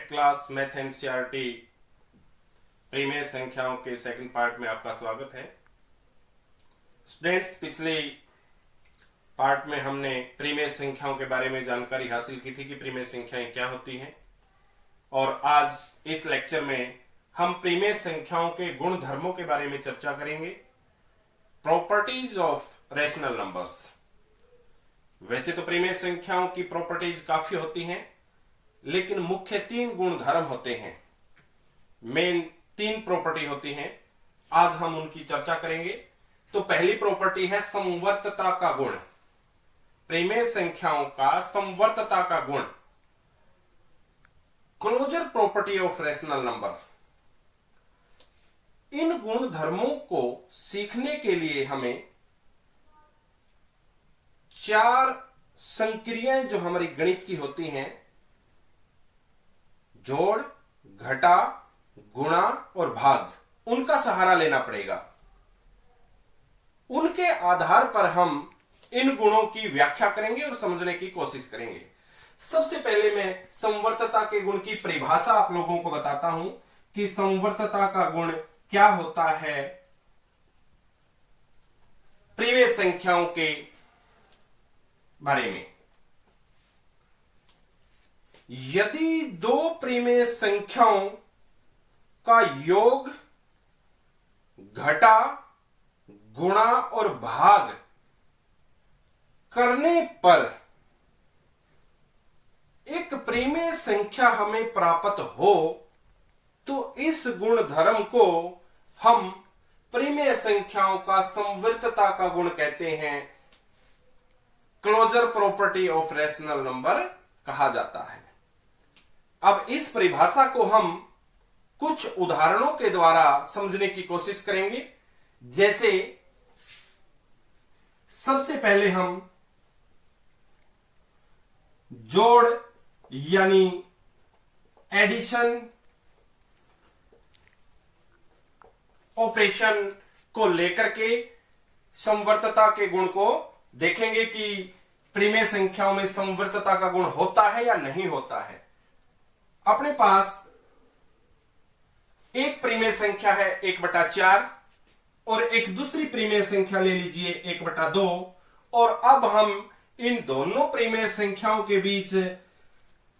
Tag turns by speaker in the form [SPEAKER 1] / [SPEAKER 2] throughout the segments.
[SPEAKER 1] Class math NCERT premiere संख्याओं के second part में आपका स्वागत है। स्टूडेंट्स, पिछले पार्ट में हमने प्रीमियर संख्याओं के बारे में जानकारी हासिल की थी कि प्रीमियर संख्याएं क्या होती हैं, और आज इस लेक्चर में हम प्रीमियर संख्याओं के गुण धर्मों के बारे में चर्चा करेंगे। Properties of rational numbers. वैसे तो प्रीमियर संख्याओं की प्रॉपर्टीज काफी होती हैं, लेकिन मुख्य 3 गुण धर्म होते हैं। मेन 3 प्रॉपर्टी होती हैं। आज हम उनकी चर्चा करेंगे। तो पहली प्रॉपर्टी है समवर्तता का गुण। प्रीमियर संख्याओं का समवर्तता का गुण, closure property of rational number. इन गुण धर्मों को सीखने के लिए हमें 4 संक्रियाएं जो हमारी गणित की होती हैं, जोड़, घटा, गुणा और भाग, उनका सहारा लेना पड़ेगा। उनके आधार पर हम इन गुणों की व्याख्या करेंगे और समझने की कोशिश करेंगे। सबसे पहले मैं समवर्तता के गुण की परिभाषा आप लोगों को बताता हूं कि समवर्तता का गुण क्या होता है प्रीमियर संख्याओं के बारे में। यदि 2 प्रीमियर संख्याओं का योग, घटा, गुणा और भाग करने पर एक प्रीमियर संख्या हमें प्राप्त हो, तो इस गुण धर्म को हम प्रीमियर संख्याओं का समवर्तता का गुण कहते हैं। Closure property of rational number कहा जाता है। अब इस परिभाषा को हम कुछ उदाहरणों के द्वारा समझने की कोशिश करेंगे। जैसे सबसे पहले हम जोड़ यानी एडिशन ऑपरेशन को लेकर के समवर्तता के गुण को देखेंगे कि प्रीमियर संख्याओं में समवर्तता का गुण होता है या नहीं होता है। अपने पास एक प्रीमियर संख्या है 1/4 और एक दूसरी प्रीमियर संख्या ले लीजिए 1/2, और अब हम इन दोनों प्रीमियर संख्याओं के बीच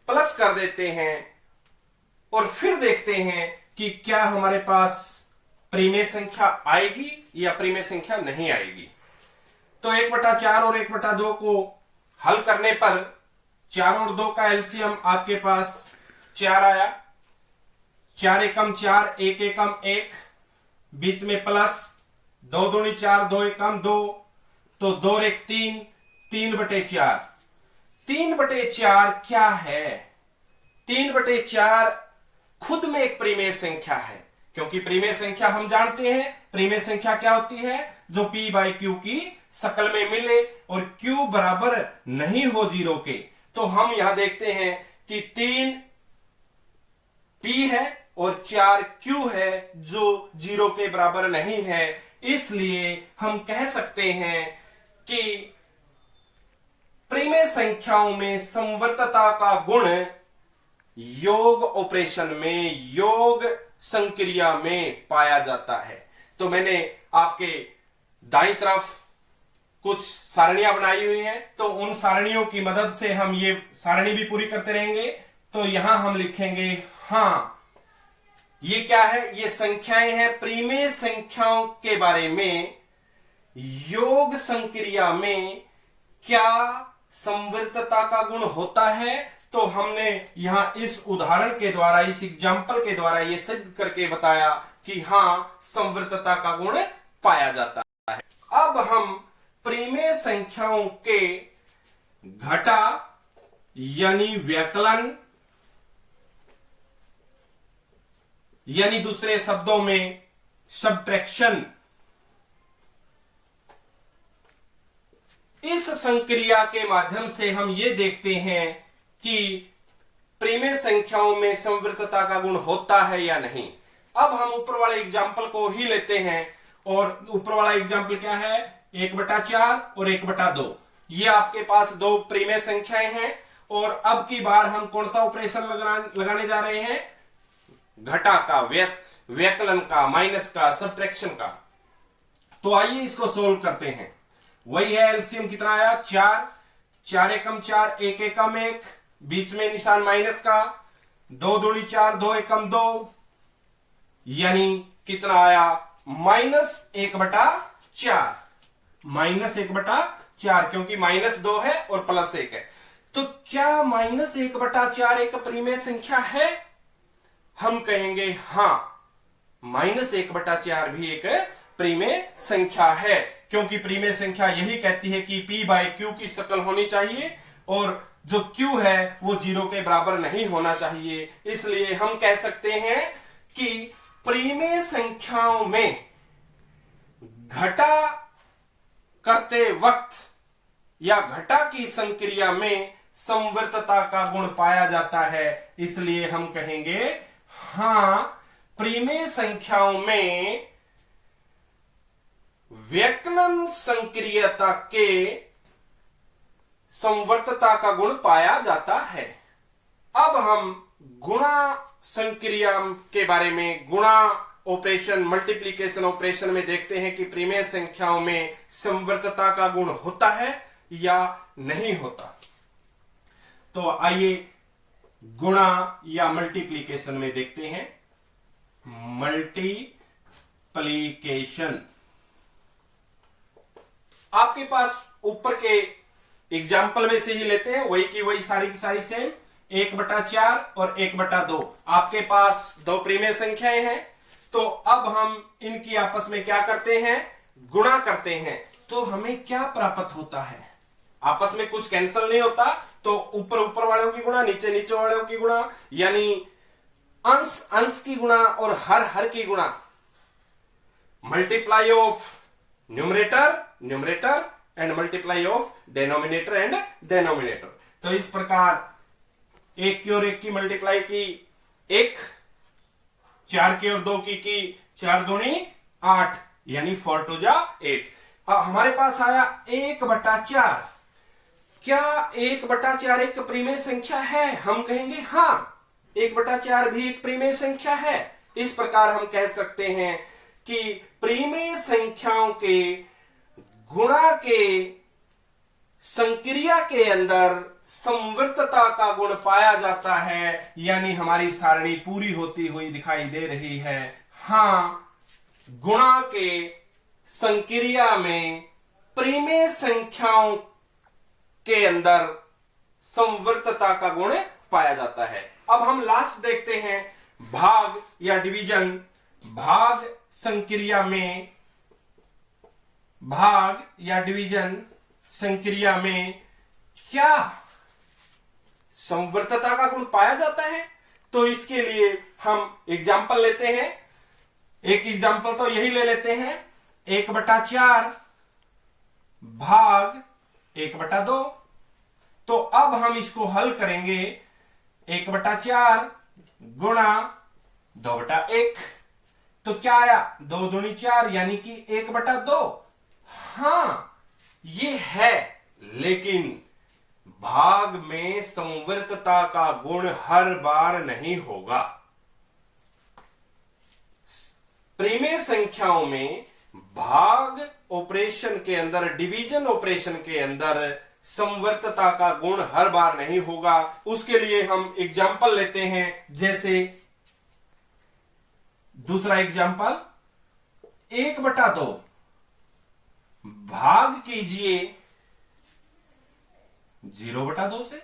[SPEAKER 1] प्लस कर देते हैं और फिर देखते हैं कि क्या हमारे पास प्रीमियर संख्या आएगी या प्रीमियर संख्या नहीं आएगी। तो 1/4 और 1/2 को हल करने पर 4 और 2 का एलसीएम आपके पास 4 आया। 4 एकम 4, 1 एकम 1, बीच में प्लस 2 दूनी 4, 2 एकम 2, तो 2 और 1 3, 3/4। 3/4 क्या है? 3/4 खुद में एक प्रीमियर संख्या है, क्योंकि प्रीमियर संख्या हम जानते हैं प्रीमियर संख्या क्या होती है, जो p/q की शकल में मिले और q बराबर नहीं हो 0 के। तो हम यहां देखते हैं कि 3 p है और 4 q है, जो 0 के बराबर नहीं है। इसलिए हम कह सकते हैं कि प्रीमियर संख्याओं में समवर्तता का गुण योग ऑपरेशन में, योग संक्रिया में पाया जाता है। तो मैंने आपके दाईं तरफ कुछ सारणियां बनाई हुई हैं, तो उन सारणियों की मदद से हम ये सारणी भी पूरी करते रहेंगे। तो यहां हम लिखेंगे, हां ये क्या है, ये संख्याएं हैं प्रीमियर संख्याओं के बारे में। योग संक्रिया में क्या समवर्तता का गुण होता है, तो हमने यहां इस उदाहरण के द्वारा, इस एग्जाम्पल के द्वारा ये सिद्ध करके बताया कि हां समवर्तता का गुण पाया जाता है। अब हम प्रीमियर संख्याओं के घटा यानी व्यकलन, यानी दूसरे शब्दों में सब्ट्रैक्शन, इस संक्रिया के माध्यम से हम ये देखते हैं कि प्रीमियर संख्याओं में समवर्तता का गुण होता है या नहीं। अब हम ऊपर वाले एग्जाम्पल को ही लेते हैं, और ऊपर वाला एग्जाम्पल क्या है, 1/4 और 1/2। ये आपके पास 2 प्रीमियर संख्याएं हैं और अब की बार हम कौन सा ऑपरेशन लगाने जा रहे हैं? घटा का, व्यकलन का, माइनस का, सब्ट्रैक्शन का। तो आइए इसको सोल्व करते हैं। वही है, एलसीएम कितना आया? 4, 4 एकम 4, 1 एकम 1, बीच में निशान माइनस का, 2 दूनी 4, 2 एकम 2, यानी कितना आया? -1/4, -1/4, क्योंकि -2 है और +1 है। तो क्या -1/4 एक परिमेय संख्या है? हम कहेंगे हां, -1/4 भी एक परिमेय संख्या है, क्योंकि परिमेय संख्या यही कहती है कि p/q की शक्ल होनी चाहिए और जो q है वो 0 के बराबर नहीं होना चाहिए। इसलिए हम कह सकते हैं कि परिमेय संख्याओं में घटा करते वक्त या घटा की संक्रिया में संवर्तता का गुण पाया जाता है। इसलिए हम कहेंगे हां, परिमेय संख्याओं में व्यकलन संक्रियता के संवर्तता का गुण पाया जाता है। अब हम गुणा संक्रिया के बारे में, गुणा ऑपरेशन, मल्टीप्लिकेशन ऑपरेशन में देखते हैं कि परिमेय संख्याओं में संवर्तता का गुण होता है या नहीं होता। तो आइए गुणा या मल्टीप्लिकेशन में देखते हैं। मल्टीप्लिकेशन, आपके पास ऊपर के एग्जाम्पल में से ही लेते हैं, वही की वही सारी की सारी सेम। 1/4 और 1/2 आपके पास दो परिमेय संख्याएं हैं। तो अब हम इनकी आपस में क्या करते हैं? गुणा करते हैं। तो हमें क्या प्राप्त होता है? आपस में कुछ कैंसिल नहीं होता, तो ऊपर ऊपर वालों की गुणा, नीचे नीचे वालों की गुणा, यानी अंश अंश की गुणा और हर हर की गुणा। Multiply of numerator and multiply of denominator and denominator. तो इस प्रकार 1 की और 1 की मल्टीप्लाई की 1, 4 की और 2 की 4 दूनी 8, यानी 4 2 जा 8। अब हमारे पास आया 1/4। क्या 1/4 एक परिमेय संख्या है? हम कहेंगे हां, 1/4 भी एक परिमेय संख्या है। इस प्रकार हम कह सकते हैं कि परिमेय संख्याओं के गुणा के संक्रिया के अंदर संवर्तता का गुण पाया जाता है, यानी हमारी सारणी पूरी होती हुई दिखाई दे रही है। हां, गुणा के संक्रिया में परिमेय संख्याओं के अंदर संवर्तता का गुण पाया जाता है। अब हम लास्ट देखते हैं, भाग या डिवीजन। भाग संक्रिया में, भाग या डिवीजन संक्रिया में क्या संवर्तता का गुण पाया जाता है? तो इसके लिए हम एग्जाम्पल लेते हैं। एक एग्जाम्पल तो यही ले लेते हैं, 1/4 भाग 1/2। तो अब हम इसको हल करेंगे, 1/4 गुणा 2/1। तो क्या आया? 2 दूनी 4, यानी कि 1/2। हां, ये है, लेकिन भाग में संवर्तता का गुण हर बार नहीं होगा। परिमेय संख्याओं में भाग ऑपरेशन के अंदर, डिवीजन ऑपरेशन के अंदर संवर्तता का गुण हर बार नहीं होगा। उसके लिए हम एग्जाम्पल लेते हैं, जैसे दूसरा एग्जाम्पल, 1/2 भाग कीजिए 0/2 से।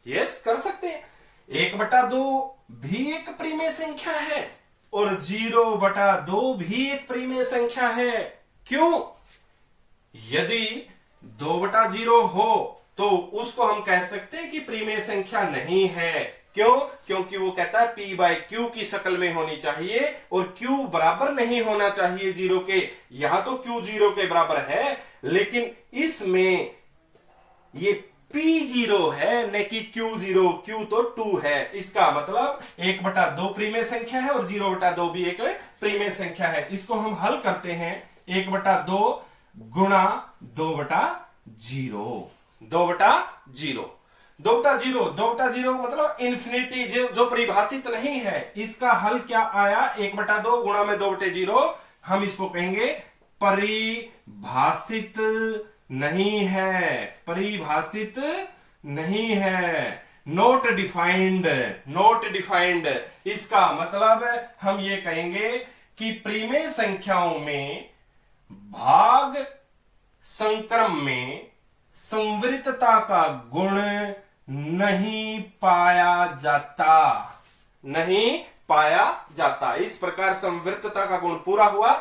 [SPEAKER 1] यस, कर सकते हैं। 1/2 भी एक परिमेय संख्या है और 0/2 भी एक परिमेय संख्या है। क्यों? यदि 2/0 हो तो उसको हम कह सकते हैं कि परिमेय संख्या नहीं है। क्यों? क्योंकि वो कहता है p/q की शक्ल में होनी चाहिए और q बराबर नहीं होना चाहिए 0 के। यहां तो q 0 के बराबर है, लेकिन इसमें ये p0 है, न कि q0। q तो 2 है। इसका मतलब 1/2 परिमेय संख्या है और 0/2 भी एक परिमेय संख्या है। इसको हम हल करते हैं, 1/2 गुणा 2/0, 2/0। दो बटा जीरो मतलब इंफिनिटी, जो परिभाषित नहीं है, इसका हल क्या आया, 1/2 गुणा में 2/0। हम इसको कहेंगे परिभाषित नहीं है, परिभाषित नहीं है, नोट डिफाइंड, नोट डिफाइंड। इसका मतलब हम ये कहेंगे कि प्रीमेय संख्याओं में भाग संक्रम में संवृतता का गुण नहीं पाया जाता, नहीं पाया जाता। इस प्रकार संवृतता का गुण पूरा हुआ।